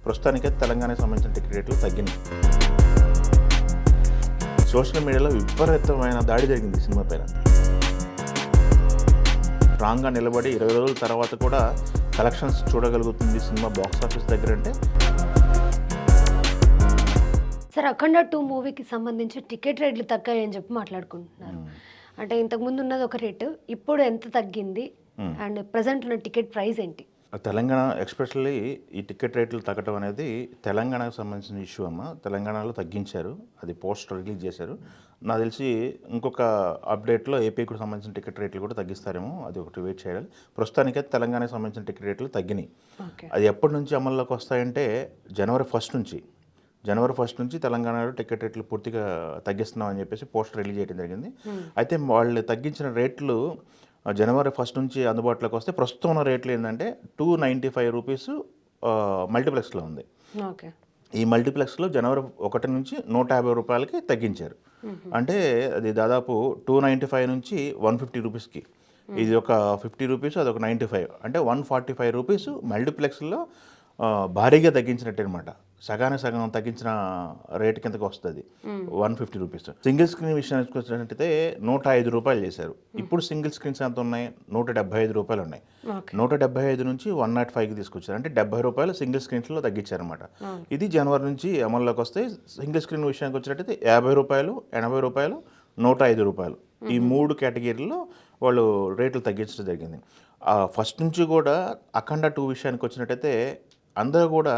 ప్రస్తుతానికైతే తెలంగాణకు సంబంధించిన టికెట్ రేట్లు తగ్గినాయి. సోషల్ మీడియాలో విపరీతమైన దాడి జరిగింది సినిమా పైన. స్ట్రాంగ్గా నిలబడి 20 రోజుల తర్వాత కూడా కలెక్షన్స్ చూడగలుగుతుంది సినిమా బాక్స్ ఆఫీస్ దగ్గర అంటే. సార్, అఖండ 2 మూవీకి సంబంధించి టికెట్ రేట్లు తగ్గాయని చెప్పి మాట్లాడుకుంటున్నారు. అంటే ఇంతకుముందు ఉన్నది ఒక రేటు, ఇప్పుడు ఎంత తగ్గింది అండ్ ప్రజెంట్ ఉన్న టికెట్ ప్రైస్ ఏంటి? తెలంగాణ ఎక్స్పెషల్లీ ఈ టికెట్ రేట్లు తగ్గడం అనేది తెలంగాణకు సంబంధించిన ఇష్యూ అమ్మ. తెలంగాణలో తగ్గించారు, అది పోస్టర్ రిలీజ్ చేశారు. నాకు తెలిసి ఇంకొక అప్డేట్లో ఏపీకి సంబంధించిన టికెట్ రేట్లు కూడా తగ్గిస్తారేమో, అది ఒకటి వెయిట్ చేయాలి. ప్రస్తుతానికైతే తెలంగాణకు సంబంధించిన టికెట్ రేట్లు తగ్గినాయి. అది ఎప్పటి నుంచి అమల్లోకి వస్తాయంటే జనవరి 1 నుంచి. జనవరి 1 నుంచి తెలంగాణలో టికెట్ రేట్లు పూర్తిగా తగ్గిస్తున్నామని చెప్పేసి పోస్టర్ రిలీజ్ చేయడం జరిగింది. అయితే వాళ్ళు తగ్గించిన రేట్లు జనవరి 1 నుంచి అందుబాటులోకి వస్తే ప్రస్తుతం ఉన్న రేట్లు ఏంటంటే 295 రూపీస్ మల్టీప్లెక్స్లో ఉంది. ఓకే. ఈ మల్టీప్లెక్స్లో జనవరి 1 నుంచి 150 రూపాయలకి తగ్గించారు. అంటే అది దాదాపు 295 నుంచి 150 రూపీస్కి. ఇది ఒక 50 రూపీస్, అదొక 95, అంటే 145 రూపీస్ మల్టీప్లెక్స్లో భారీగా తగ్గించినట్టు అనమాట. సగానికి సగం తగ్గించిన రేట్ కిందకి వస్తుంది 150 రూపీస్. సింగిల్ స్క్రీన్ విషయానికి వచ్చినట్టయితే 105 రూపాయలు చేశారు. ఇప్పుడు సింగిల్ స్క్రీన్స్ ఎంత ఉన్నాయి? 175 రూపాయలు ఉన్నాయి. 175 నుంచి 105కి తీసుకొచ్చారు, అంటే 70 రూపాయలు సింగిల్ స్క్రీన్స్లో తగ్గించారన్నమాట. ఇది జనవరి నుంచి అమల్లోకి వస్తే సింగిల్ స్క్రీన్ విషయానికి వచ్చినట్టయితే 50 రూపాయలు, 80 రూపాయలు, 105 రూపాయలు, ఈ 3 కేటగిరీల్లో వాళ్ళు రేట్లు తగ్గించడం జరిగింది. ఫస్ట్ నుంచి కూడా అఖండ 2 విషయానికి వచ్చినట్టయితే అందరూ కూడా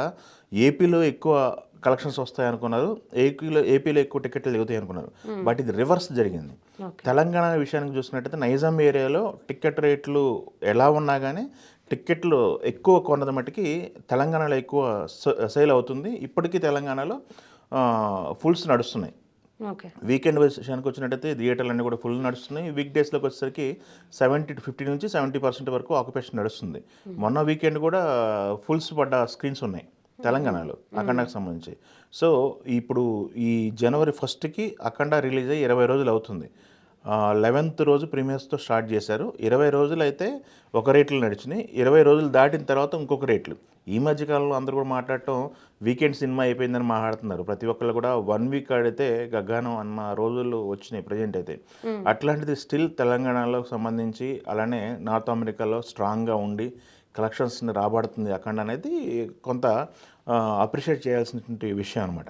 ఏపీలో ఎక్కువ కలెక్షన్స్ వస్తాయి అనుకున్నారు, ఏపీలో ఎక్కువ టికెట్లు దిగుతాయి అనుకున్నారు. బట్ ఇది రివర్స్ జరిగింది. తెలంగాణ విషయానికి చూసినట్టయితే నైజాం ఏరియాలో టికెట్ రేట్లు ఎలా ఉన్నా కానీ టికెట్లు ఎక్కువ కొన్నది మట్టుకి తెలంగాణలో ఎక్కువ సేల్ అవుతుంది. ఇప్పటికీ తెలంగాణలో ఫుల్స్ నడుస్తున్నాయి. వీకెండ్ విషయానికి వచ్చినట్టయితే థియేటర్లు అన్నీ కూడా ఫుల్ నడుస్తున్నాయి. వీక్ డేస్లోకి వచ్చేసరికి 50 నుంచి 70% వరకు ఆక్యుపేషన్ నడుస్తుంది. మొన్న వీకెండ్ కూడా ఫుల్స్ పడ్డ స్క్రీన్స్ ఉన్నాయి తెలంగాణలో అఖండకు సంబంధించి. సో ఇప్పుడు ఈ జనవరి 1కి అఖండ రిలీజ్ అయ్యి 20 రోజులు అవుతుంది. 11th రోజు ప్రీమియర్స్తో స్టార్ట్ చేశారు. 20 రోజులు అయితే ఒక రేట్లు నడిచినాయి. 20 రోజులు దాటిన తర్వాత ఇంకొక రేట్లు. ఈ మధ్యకాలంలో అందరూ కూడా మాట్లాడటం వీకెండ్ సినిమా అయిపోయిందని మాట్లాడుతున్నారు. ప్రతి ఒక్కళ్ళు కూడా 1 వీక్ ఆడితే గగ్గానం అన్న రోజులు వచ్చినాయి ప్రజెంట్ అయితే. అట్లాంటిది స్టిల్ తెలంగాణలో సంబంధించి అలానే నార్త్ అమెరికాలో స్ట్రాంగ్గా ఉండి కలెక్షన్స్ని రాబడుతుంది అఖండ అనేది కొంత అప్రిషియేట్ చేయాల్సినటువంటి విషయం అనమాట.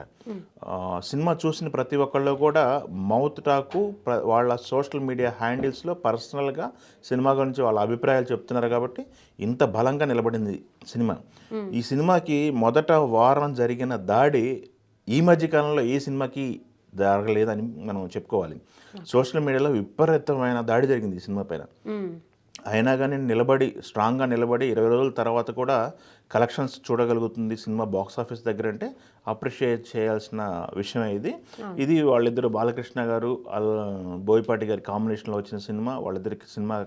సినిమా చూసిన ప్రతి ఒక్కళ్ళు కూడా మౌత్ టాకు వాళ్ళ సోషల్ మీడియా హ్యాండిల్స్లో పర్సనల్గా సినిమా గురించి వాళ్ళ అభిప్రాయాలు చెప్తున్నారు కాబట్టి ఇంత బలంగా నిలబడింది సినిమా. ఈ సినిమాకి మొదట వారం జరిగిన దాడి ఈ మధ్యకాలంలో ఏ సినిమాకి జరగలేదని మనం చెప్పుకోవాలి. సోషల్ మీడియాలో విపరీతమైన దాడి జరిగింది ఈ సినిమా పైన. అయినా కానీ స్ట్రాంగ్గా నిలబడి 20 రోజుల తర్వాత కూడా కలెక్షన్స్ చూడగలుగుతుంది సినిమా బాక్స్ ఆఫీస్ దగ్గర అంటే అప్రిషియేట్ చేయాల్సిన విషయమే ఇది. ఇది వాళ్ళిద్దరు బాలకృష్ణ గారు, బోయపాటి గారి కాంబినేషన్లో వచ్చిన సినిమా. వాళ్ళిద్దరికి సినిమా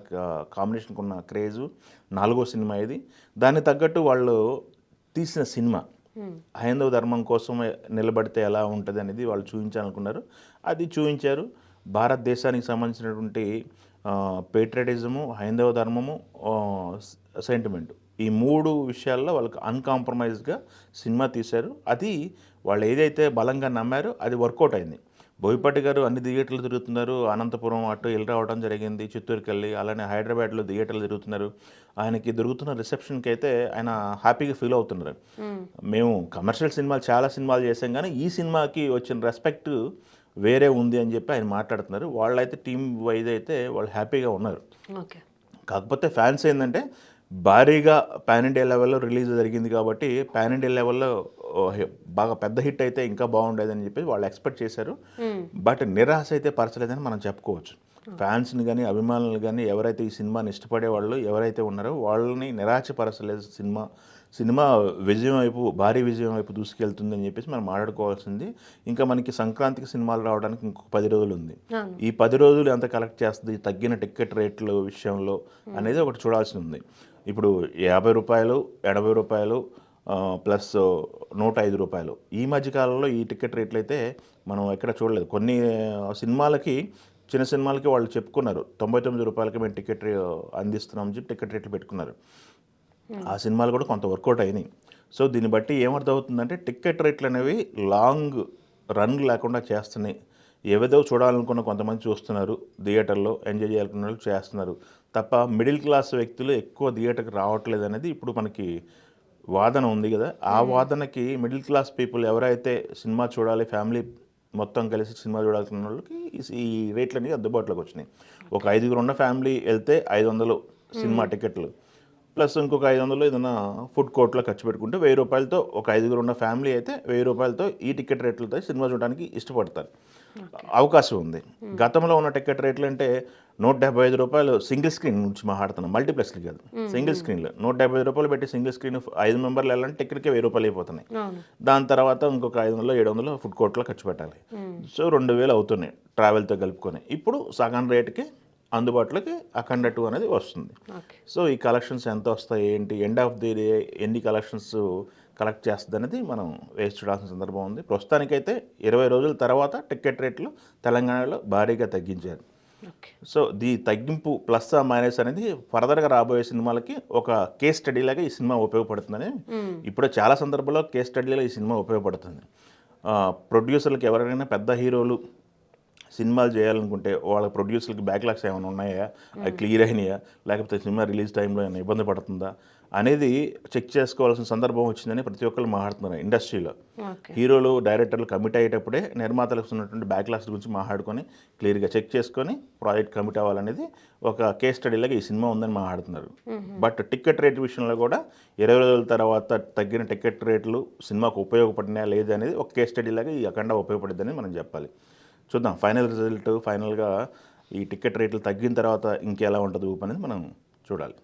కాంబినేషన్కి ఉన్న క్రేజు 4వ సినిమా ఇది. దానికి తగ్గట్టు వాళ్ళు తీసిన సినిమా హైందవ ధర్మం కోసం నిలబడితే ఎలా ఉంటుంది అనేది వాళ్ళు చూపించాలనుకున్నారు. అది చూపించారు. భారతదేశానికి సంబంధించినటువంటి పేట్రియటిజము, హైందవ ధర్మము, సెంటిమెంట్, ఈ 3 విషయాల్లో వాళ్ళకి అన్కాంప్రమైజ్గా సినిమా తీశారు. అది వాళ్ళు ఏదైతే బలంగా నమ్మారో అది వర్కౌట్ అయింది. బోయపాటి గారు అన్ని థియేటర్లు తిరుగుతున్నారు. అనంతపురం అటు వెళ్ళి రావడం జరిగింది, చిత్తూరుకి వెళ్ళి, అలానే హైదరాబాద్లో థియేటర్లు తిరుగుతున్నారు. ఆయనకి దొరుకుతున్న రిసెప్షన్కి అయితే ఆయన హ్యాపీగా ఫీల్ అవుతున్నారు. మేము కమర్షియల్ సినిమాలు చాలా సినిమాలు చేసాం కానీ ఈ సినిమాకి వచ్చిన రెస్పెక్ట్ వేరే ఉంది అని చెప్పి ఆయన మాట్లాడుతున్నారు. వాళ్ళైతే టీమ్ వైజ్ అయితే వాళ్ళు హ్యాపీగా ఉన్నారు. కాకపోతే ఫ్యాన్స్ ఏంటంటే భారీగా పాన్ ఇండియా లెవెల్లో రిలీజ్ జరిగింది కాబట్టి పాన్ ఇండియా లెవెల్లో బాగా పెద్ద హిట్ అయితే ఇంకా బాగుండేదని చెప్పి వాళ్ళు ఎక్స్పెక్ట్ చేశారు. బట్ నిరాశ అయితే పరచలేదని మనం చెప్పుకోవచ్చు. ఫ్యాన్స్ని కానీ అభిమానులు కానీ ఎవరైతే ఈ సినిమాని ఇష్టపడే వాళ్ళు ఎవరైతే ఉన్నారో వాళ్ళని నిరాశపరచలేదు. సినిమా విజయం వైపు, భారీ విజయం వైపు దూసుకెళ్తుందని చెప్పేసి మనం మాట్లాడుకోవాల్సింది. ఇంకా మనకి సంక్రాంతికి సినిమాలు రావడానికి ఇంకొక 10 రోజులు ఉంది. ఈ 10 రోజులు ఎంత కలెక్ట్ చేస్తుంది తగ్గిన టికెట్ రేట్ల విషయంలో అనేది ఒకటి చూడాల్సి ఉంది. ఇప్పుడు 50 రూపాయలు, 80 రూపాయలు ప్లస్ 105 రూపాయలు, ఈ మధ్యకాలంలో ఈ టికెట్ రేట్లు అయితే మనం ఎక్కడ చూడలేదు. కొన్ని సినిమాలకి, చిన్న సినిమాలకి వాళ్ళు చెప్పుకున్నారు 99 రూపాయలకి మేము టికెట్ అందిస్తున్నామని చెప్పి టికెట్ రేట్లు పెట్టుకున్నారు. ఆ సినిమాలు కూడా కొంత వర్కౌట్ అయినాయి. సో దీన్ని బట్టి ఏమర్థమవుతుందంటే టికెట్ రేట్లు అనేవి లాంగ్ రన్ లేకుండా చేస్తున్నాయి. ఏవేదో చూడాలనుకున్న కొంతమంది చూస్తున్నారు, థియేటర్లో ఎంజాయ్ చేయాలనుకున్న వాళ్ళు చేస్తున్నారు తప్ప మిడిల్ క్లాస్ వ్యక్తులు ఎక్కువ థియేటర్కి రావట్లేదు అనేది ఇప్పుడు మనకి వాదన ఉంది కదా. ఆ వాదనకి మిడిల్ క్లాస్ పీపుల్ ఎవరైతే సినిమా చూడాలి, ఫ్యామిలీ మొత్తం కలిసి సినిమా చూడాల్సిన వాళ్ళకి ఈ రేట్లు అనేవి అందుబాటులోకి వచ్చినాయి. ఒక 5గురు ఉన్న ఫ్యామిలీ వెళ్తే 500 సినిమా టికెట్లు ప్లస్ ఇంకొక 500 ఏదైనా ఫుడ్ కోర్ట్లో ఖర్చు పెట్టుకుంటే 1000 రూపాయలతో ఒక 5గురు ఉన్న ఫ్యామిలీ అయితే 1000 రూపాయలతో ఈ టికెట్ రేట్లతో సినిమా చూడడానికి ఇష్టపడతారు. అవకాశం ఉంది. గతంలో ఉన్న టికెట్ రేట్లు అంటే 175 రూపాయలు సింగిల్ స్క్రీన్ నుంచి మాట్లాడుతున్నాం, మల్టీప్లెక్స్లు కాదు, సింగిల్ స్క్రీన్లో 175 రూపాయలు పెట్టి సింగిల్ స్క్రీన్ 5 మెంబర్లు వెళ్ళాలంటే టికెట్కి 1000 రూపాయలు అయిపోతున్నాయి. దాని తర్వాత ఇంకొక 500 700 ఫుడ్ కోర్ట్లో ఖర్చు పెట్టాలి. సో 2000 అవుతున్నాయి ట్రావెల్తో కలుపుకొని. ఇప్పుడు సగం రేటుకి అందుబాటులోకి అఖండ 2 అనేది వస్తుంది. సో ఈ కలెక్షన్స్ ఎంత వస్తాయి ఏంటి, ఎండ్ ఆఫ్ ది డే ఎన్ని కలెక్షన్స్ కలెక్ట్ చేస్తుంది అనేది మనం వేసి చూడాల్సిన సందర్భం ఉంది. ప్రస్తుతానికైతే 20 రోజుల తర్వాత టికెట్ రేట్లు తెలంగాణలో భారీగా తగ్గించారు. సో ఈ తగ్గింపు ప్లస్ మైనస్ అనేది ఫర్దర్గా రాబోయే సినిమాలకి ఒక కేస్ స్టడీ లాగా ఈ సినిమా ఉపయోగపడుతుందని ఇప్పుడు చాలా సందర్భాల్లో కేస్ స్టడీలో ఈ సినిమా ఉపయోగపడుతుంది. ప్రొడ్యూసర్లకు ఎవరైనా పెద్ద హీరోలు సినిమాలు చేయాలనుకుంటే వాళ్ళ ప్రొడ్యూసర్కి బ్యాక్లాగ్స్ ఏమైనా ఉన్నాయా, అవి క్లియర్ అయినాయా, లేకపోతే సినిమా రిలీజ్ టైంలో ఏమైనా ఇబ్బంది పడుతుందా అనేది చెక్ చేసుకోవాల్సిన సందర్భం వచ్చిందని ప్రతి ఒక్కరు మాట్లాడుతున్నారు ఇండస్ట్రీలో. హీరోలు డైరెక్టర్లు కమిట్ అయ్యేటప్పుడే నిర్మాతలకు ఉన్నటువంటి బ్యాక్లాగ్స్ గురించి మాట్లాడుకొని క్లియర్గా చెక్ చేసుకొని ప్రాజెక్ట్ కమిట్ అవ్వాలనేది ఒక కేస్ స్టడీలాగా ఈ సినిమా ఉందని మాట్లాడుతున్నారు. బట్ టికెట్ రేట్ విషయంలో కూడా 20 రోజుల తర్వాత తగ్గిన టికెట్ రేట్లు సినిమాకు ఉపయోగపడినాయా లేదా అనేది ఒక కేస్ స్టడీలాగా ఈ అఖండ ఉపయోగపడిందని మనం చెప్పాలి. చూద్దాం ఫైనల్ రిజల్ట్, ఫైనల్గా ఈ టికెట్ రేట్లు తగ్గిన తర్వాత ఇంకెలా ఉంటుంది ఊపు అనేది మనం చూడాలి.